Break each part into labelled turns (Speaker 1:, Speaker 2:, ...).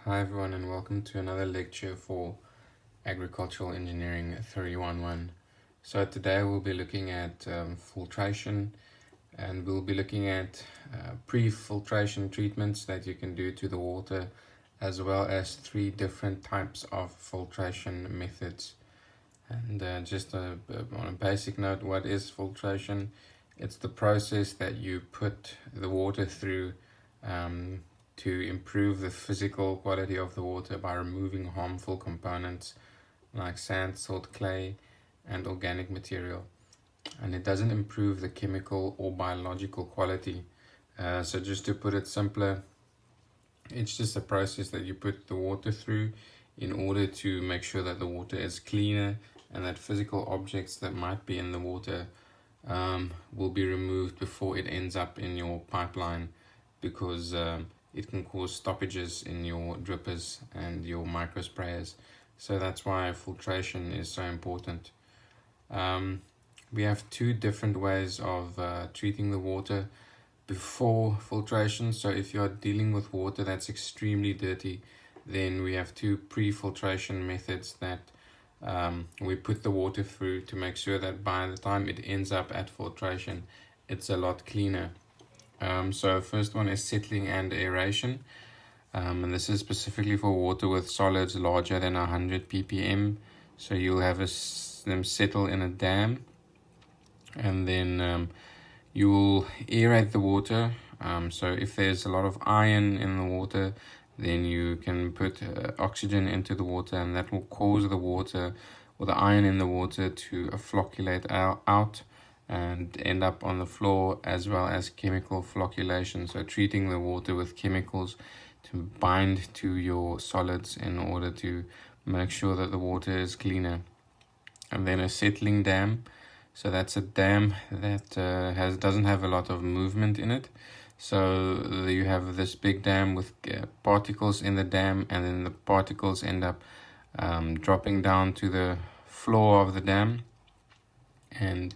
Speaker 1: Hi everyone and welcome to another lecture for Agricultural Engineering 311. So today we'll be looking at filtration, and we'll be looking at pre-filtration treatments that you can do to the water, as well as three different types of filtration methods. And on a basic note, what is filtration? It's the process that you put the water through to improve the physical quality of the water by removing harmful components like sand, salt, clay, and organic material. And it doesn't improve the chemical or biological quality. So just to put it simpler, it's just a process that you put the water through in order to make sure that the water is cleaner and that physical objects that might be in the water will be removed before it ends up in your pipeline, because it can cause stoppages in your drippers and your micro sprayers. So that's why filtration is so important. We have two different ways of treating the water before filtration. So if you're dealing with water that's extremely dirty, then we have two pre-filtration methods that we put the water through to make sure that by the time it ends up at filtration, it's a lot cleaner. So first one is settling and aeration, and this is specifically for water with solids larger than 100 ppm. So you'll have them settle in a dam, and then you will aerate the water. So if there's a lot of iron in the water, then you can put oxygen into the water, and that will cause the water or the iron in the water to flocculate out and end up on the floor, as well as chemical flocculation. So treating the water with chemicals to bind to your solids in order to make sure that the water is cleaner. And then a settling dam. So that's a dam that doesn't have a lot of movement in it. So you have this big dam with particles in the dam, and then the particles end up dropping down to the floor of the dam, and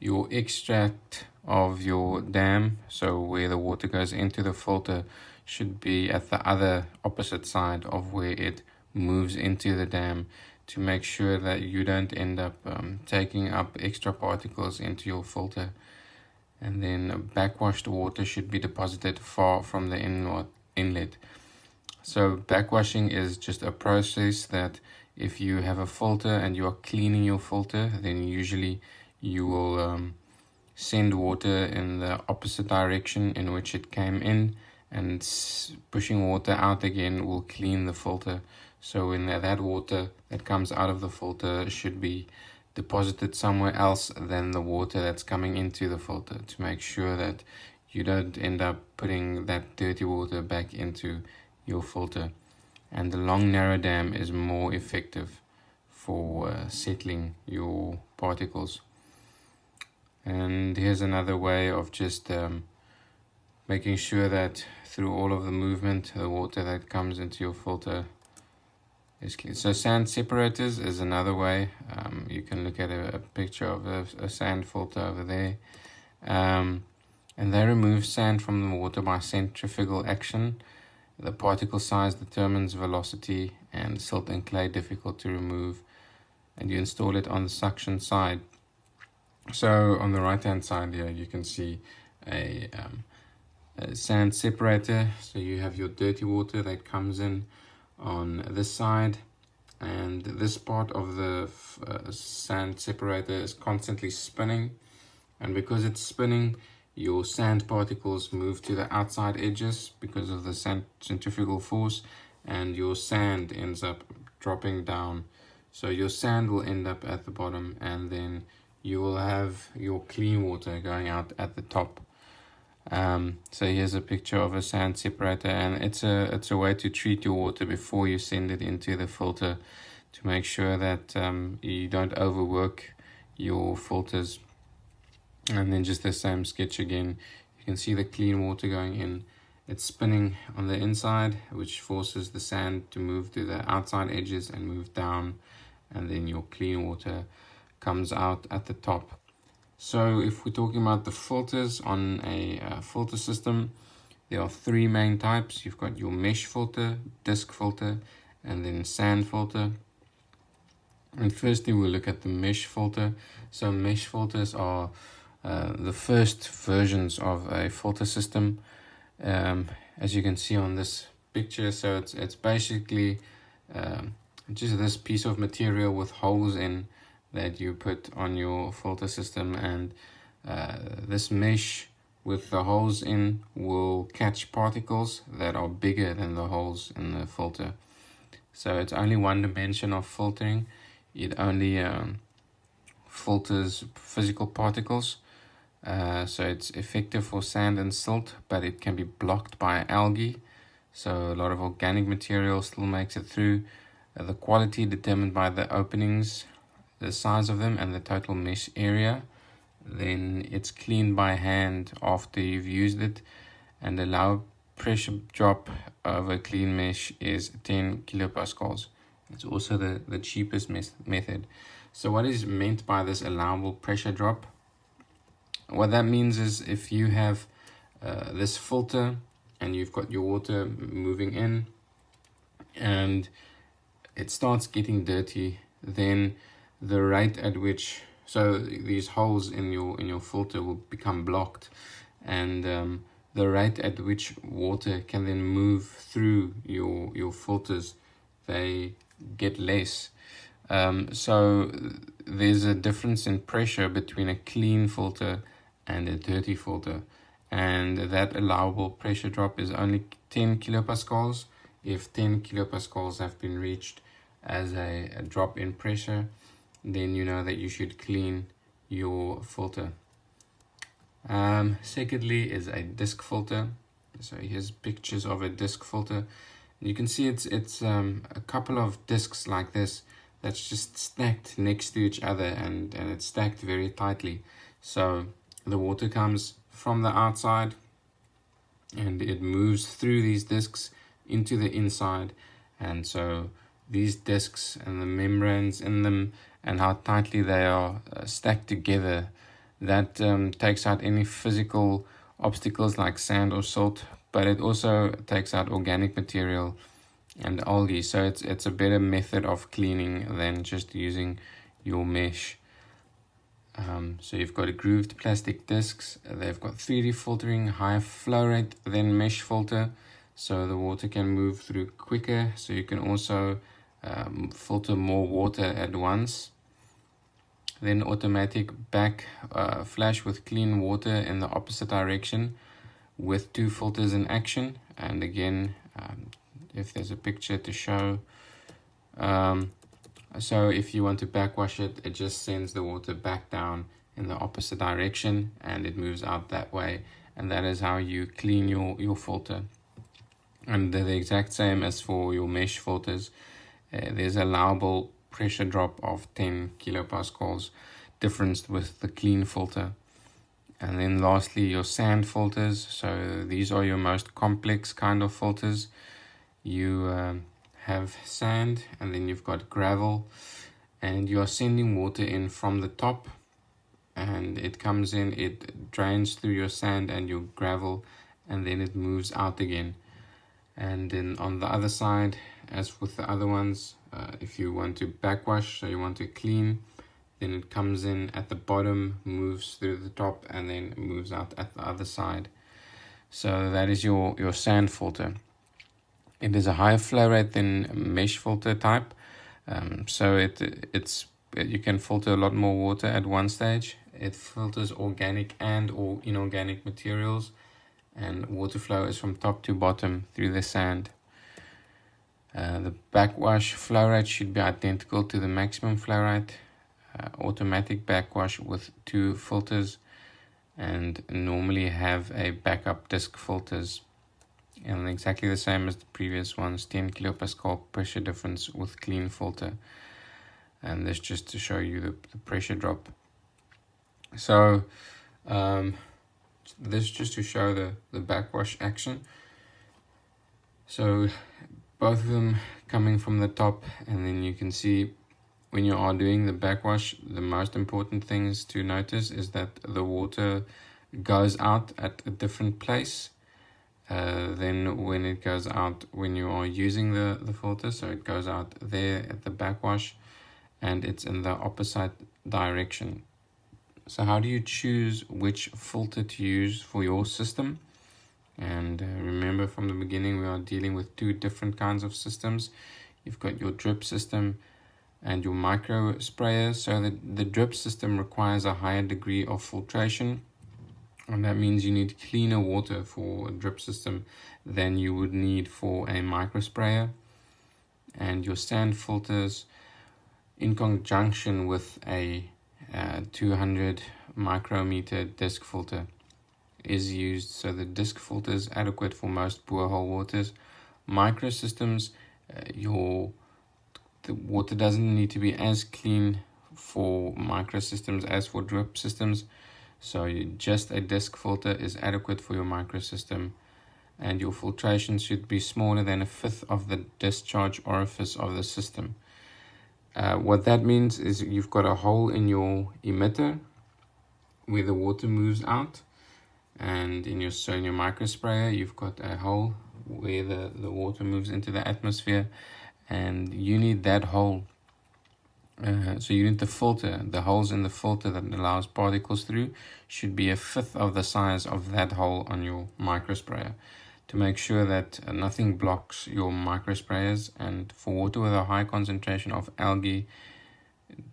Speaker 1: your extract of your dam, so where the water goes into the filter, should be at the other opposite side of where it moves into the dam, to make sure that you don't end up taking up extra particles into your filter. And then backwashed water should be deposited far from the inlet. So backwashing is just a process that if you have a filter and you are cleaning your filter, then usually you will send water in the opposite direction in which it came in, and pushing water out again will clean the filter. So when that water that comes out of the filter should be deposited somewhere else than the water that's coming into the filter, to make sure that you don't end up putting that dirty water back into your filter. And the long narrow dam is more effective for settling your particles. And here's another way of just making sure that through all of the movement, the water that comes into your filter is clean. So sand separators is another way. You can look at a picture of a sand filter over there. And they remove sand from the water by centrifugal action. The particle size determines velocity, and silt and clay difficult to remove. And you install it on the suction side. So on the right hand side here, you can see a sand separator. So you have your dirty water that comes in on this side, and this part of the sand separator is constantly spinning, and because it's spinning, your sand particles move to the outside edges because of the centrifugal force, and your sand ends up dropping down. So your sand will end up at the bottom, and then you will have your clean water going out at the top. So here's a picture of a sand separator, and it's a way to treat your water before you send it into the filter, to make sure that you don't overwork your filters. And then just the same sketch again, you can see the clean water going in. It's spinning on the inside, which forces the sand to move to the outside edges and move down, and then your clean water comes out at the top. So if we're talking about the filters on a filter system, There are three main types. You've got your mesh filter, disc filter, and then sand filter. And firstly, we'll look at the mesh filter. So mesh filters are the first versions of a filter system. As you can see on this picture, so it's basically just this piece of material with holes in that you put on your filter system, and this mesh with the holes in will catch particles that are bigger than the holes in the filter. So it's only one dimension of filtering. It only filters physical particles. So it's effective for sand and silt, but it can be blocked by algae. So a lot of organic material still makes it through. The quality determined by the openings, the size of them, and the total mesh area. Then it's cleaned by hand after you've used it, and the low pressure drop over clean mesh is 10 kilopascals. It's also the cheapest method. So what is meant by this allowable pressure drop? What that means is if you have this filter and you've got your water moving in and it starts getting dirty, then the rate at which, so these holes in your filter will become blocked, and the rate at which water can then move through your filters, they get less. So there's a difference in pressure between a clean filter and a dirty filter, and that allowable pressure drop is only 10 kilopascals. If 10 kilopascals have been reached as a drop in pressure, then you know that you should clean your filter. Secondly is a disc filter. So here's pictures of a disc filter. You can see it's a couple of discs like this that's just stacked next to each other, and it's stacked very tightly. So the water comes from the outside and it moves through these discs into the inside, and so these discs and the membranes in them and how tightly they are stacked together, that takes out any physical obstacles like sand or salt, but it also takes out organic material and algae. So it's a better method of cleaning than just using your mesh. So you've got a grooved plastic discs. They've got 3D filtering, higher flow rate than mesh filter, so the water can move through quicker. So you can also filter more water at once. Then automatic back flash with clean water in the opposite direction with 2 filters in action. And again, if there's a picture to show, so if you want to backwash it, it just sends the water back down in the opposite direction and it moves out that way. And that is how you clean your filter. And they're the exact same as for your mesh filters. There's allowable pressure drop of 10 kilopascals difference with the clean filter. And then lastly, your sand filters. So these are your most complex kind of filters. You have sand, and then you've got gravel, and you are sending water in from the top, and it comes in, it drains through your sand and your gravel, and then it moves out again. And then on the other side, as with the other ones, if you want to backwash, so you want to clean, then it comes in at the bottom, moves through the top, and then moves out at the other side. So that is your sand filter. It is a higher flow rate than mesh filter type, so you can filter a lot more water at one stage. It filters organic and or inorganic materials, and water flow is from top to bottom through the sand. The backwash flow rate should be identical to the maximum flow rate. Automatic backwash with 2 filters, and normally have a backup disc filters. And exactly the same as the previous ones, 10 kilopascal pressure difference with clean filter. And this just to show you the pressure drop. So this just to show the backwash action. So both of them coming from the top, and then you can see when you are doing the backwash, the most important things to notice is that the water goes out at a different place. then when it goes out, when you are using the filter, so it goes out there at the backwash and it's in the opposite direction. So how do you choose which filter to use for your system? And remember, from the beginning, we are dealing with two different kinds of systems. You've got your drip system and your micro sprayers. So the drip system requires a higher degree of filtration, and that means you need cleaner water for a drip system than you would need for a micro sprayer. And your sand filters, in conjunction with a 200 micrometer disc filter, is used. So the disc filter is adequate for most borehole waters. Micro systems, the water doesn't need to be as clean for micro systems as for drip systems. So just a disc filter is adequate for your micro system, and your filtration should be smaller than a fifth of the discharge orifice of the system. What that means is you've got a hole in your emitter where the water moves out, and in your micro sprayer you've got a hole where the water moves into the atmosphere, and you need that hole. So you need the filter, the holes in the filter that allows particles through should be a fifth of the size of that hole on your micro sprayer, to make sure that nothing blocks your micro sprayers. And for water with a high concentration of algae,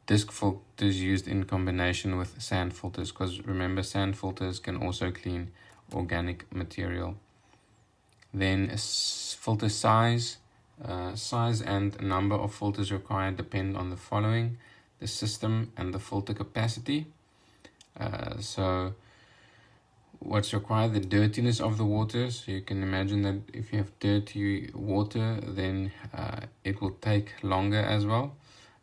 Speaker 1: disc filters used in combination with sand filters, because remember, sand filters can also clean organic material. Then filter size. Size and number of filters required depend on the following: the system and the filter capacity. So what's required, the dirtiness of the water. So you can imagine that if you have dirty water, then it will take longer as well,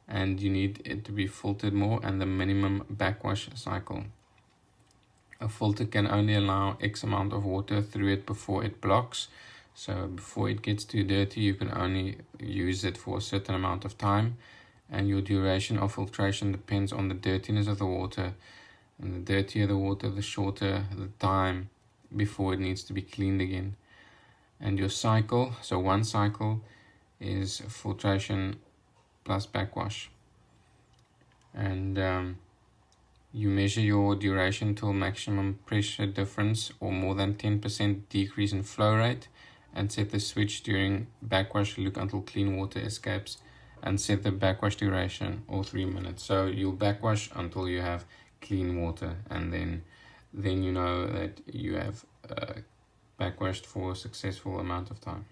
Speaker 1: and you need it to be filtered more, and the minimum backwash cycle. A filter can only allow X amount of water through it before it blocks. So before it gets too dirty, you can only use it for a certain amount of time, and your duration of filtration depends on the dirtiness of the water. And the dirtier the water, the shorter the time before it needs to be cleaned again. And your cycle, so one cycle is filtration plus backwash. And you measure your duration till maximum pressure difference or more than 10% decrease in flow rate, and set the switch during backwash look until clean water escapes, and set the backwash duration or 3 minutes. So you'll backwash until you have clean water, and then you know that you have backwashed for a successful amount of time.